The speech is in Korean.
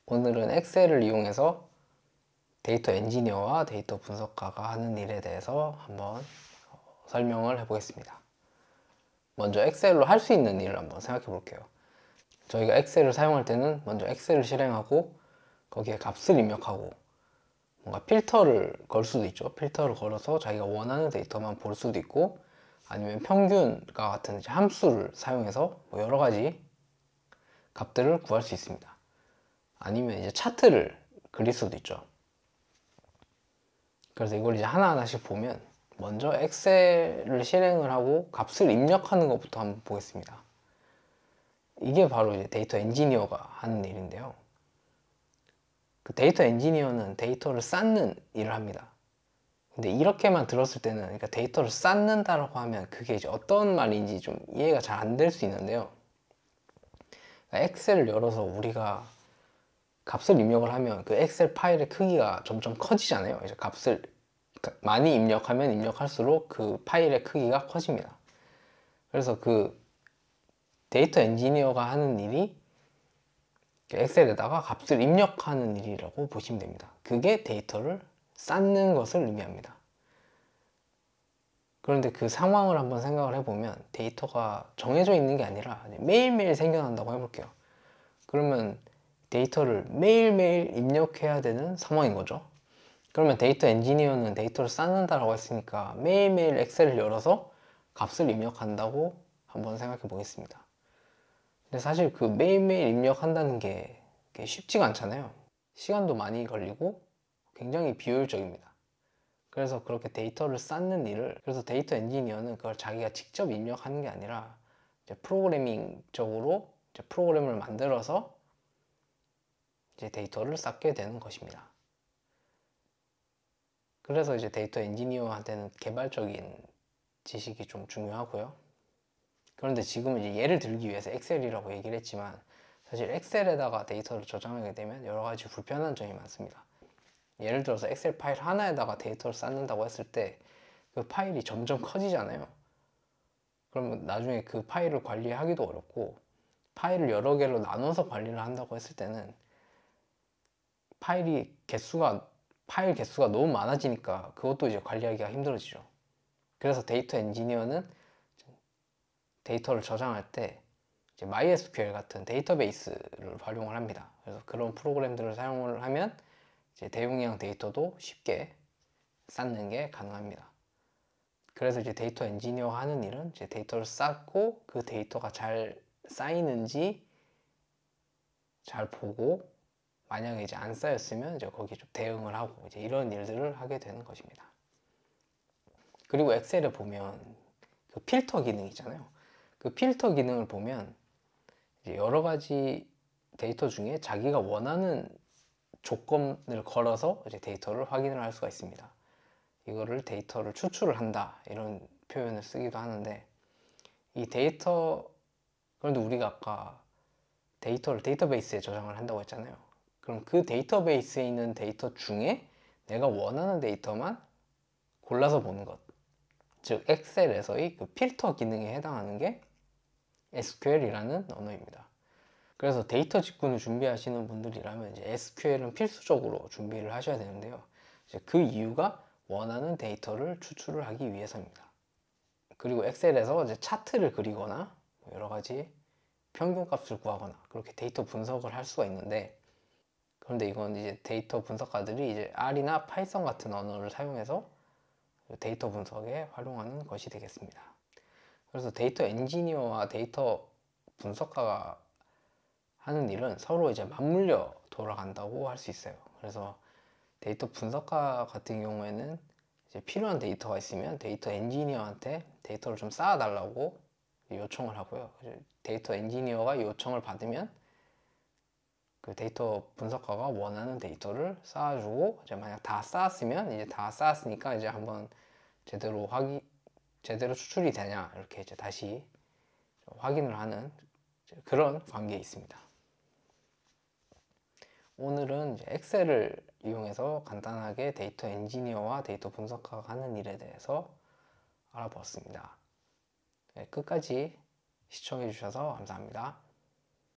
오늘은 엑셀을 이용해서 데이터 엔지니어와 데이터 분석가가 하는 일에 대해서 한번 설명을 해보겠습니다. 먼저 엑셀로 할 수 있는 일을 한번 생각해 볼게요. 저희가 엑셀을 사용할 때는 먼저 엑셀을 실행하고 거기에 값을 입력하고 뭔가 필터를 걸 수도 있죠. 필터를 걸어서 자기가 원하는 데이터만 볼 수도 있고, 아니면 평균과 같은 함수를 사용해서 뭐 여러 가지 값들을 구할 수 있습니다. 아니면 이제 차트를 그릴 수도 있죠. 그래서 이걸 이제 하나하나씩 보면, 먼저 엑셀을 실행을 하고 값을 입력하는 것부터 한번 보겠습니다. 이게 바로 이제 데이터 엔지니어가 하는 일인데요. 그 데이터 엔지니어는 데이터를 쌓는 일을 합니다. 근데 이렇게만 들었을 때는, 그러니까 데이터를 쌓는다라고 하면 그게 이제 어떤 말인지 좀 이해가 잘 안 될 수 있는데요. 그러니까 엑셀을 열어서 우리가 값을 입력을 하면 그 엑셀 파일의 크기가 점점 커지잖아요. 이제 값을 많이 입력하면 입력할수록 그 파일의 크기가 커집니다. 그래서 그 데이터 엔지니어가 하는 일이 엑셀에다가 값을 입력하는 일이라고 보시면 됩니다. 그게 데이터를 쌓는 것을 의미합니다. 그런데 그 상황을 한번 생각을 해보면, 데이터가 정해져 있는 게 아니라 매일매일 생겨난다고 해볼게요. 그러면 데이터를 매일매일 입력해야 되는 상황인 거죠. 그러면 데이터 엔지니어는 데이터를 쌓는다라고 했으니까 매일매일 엑셀을 열어서 값을 입력한다고 한번 생각해 보겠습니다. 근데 사실 그 매일매일 입력한다는 게 쉽지가 않잖아요. 시간도 많이 걸리고 굉장히 비효율적입니다. 그래서 그렇게 데이터를 쌓는 일을, 그래서 데이터 엔지니어는 그걸 자기가 직접 입력하는 게 아니라 이제 프로그래밍적으로 이제 프로그램을 만들어서 이제 데이터를 쌓게 되는 것입니다. 그래서 이제 데이터 엔지니어한테는 개발적인 지식이 좀 중요하고요. 그런데 지금은 이제 예를 들기 위해서 엑셀이라고 얘기를 했지만, 사실 엑셀에다가 데이터를 저장하게 되면 여러 가지 불편한 점이 많습니다. 예를 들어서 엑셀 파일 하나에다가 데이터를 쌓는다고 했을 때 그 파일이 점점 커지잖아요. 그러면 나중에 그 파일을 관리하기도 어렵고, 파일을 여러 개로 나눠서 관리를 한다고 했을 때는 파일 개수가 너무 많아지니까 그것도 이제 관리하기가 힘들어지죠. 그래서 데이터 엔지니어는 데이터를 저장할 때 이제 MySQL 같은 데이터베이스를 활용을 합니다. 그래서 그런 프로그램들을 사용을 하면 이제 대용량 데이터도 쉽게 쌓는 게 가능합니다. 그래서 이제 데이터 엔지니어가 하는 일은 이제 데이터를 쌓고 그 데이터가 잘 쌓이는지 잘 보고, 만약에 이제 안 쌓였으면 이제 거기에 좀 대응을 하고, 이제 이런 일들을 하게 되는 것입니다. 그리고 엑셀에 보면 그 필터 기능 있잖아요. 그 필터 기능을 보면 이제 여러 가지 데이터 중에 자기가 원하는 조건을 걸어서 이제 데이터를 확인을 할 수가 있습니다. 이거를 데이터를 추출을 한다, 이런 표현을 쓰기도 하는데, 이 데이터, 그런데 우리가 아까 데이터를 데이터베이스에 저장을 한다고 했잖아요. 그럼 그 데이터베이스에 있는 데이터 중에 내가 원하는 데이터만 골라서 보는 것, 즉 엑셀에서의 그 필터 기능에 해당하는 게 SQL이라는 언어입니다. 그래서 데이터 직군을 준비하시는 분들이라면 이제 SQL은 필수적으로 준비를 하셔야 되는데요. 이제 그 이유가 원하는 데이터를 추출을 하기 위해서입니다. 그리고 엑셀에서 이제 차트를 그리거나 여러 가지 평균값을 구하거나 그렇게 데이터 분석을 할 수가 있는데, 그런데 이건 이제 데이터 분석가들이 이제 R이나 파이썬 같은 언어를 사용해서 데이터 분석에 활용하는 것이 되겠습니다. 그래서 데이터 엔지니어와 데이터 분석가가 하는 일은 서로 이제 맞물려 돌아간다고 할 수 있어요. 그래서 데이터 분석가 같은 경우에는 이제 필요한 데이터가 있으면 데이터 엔지니어한테 데이터를 좀 쌓아달라고 요청을 하고요. 데이터 엔지니어가 요청을 받으면 그 데이터 분석가가 원하는 데이터를 쌓아주고, 이제 만약 다 쌓았으면 이제 다 쌓았으니까 이제 한번 제대로 추출이 되냐, 이렇게 이제 다시 확인을 하는 그런 관계에 있습니다. 오늘은 이제 엑셀을 이용해서 간단하게 데이터 엔지니어와 데이터 분석가가 하는 일에 대해서 알아보았습니다. 네, 끝까지 시청해 주셔서 감사합니다.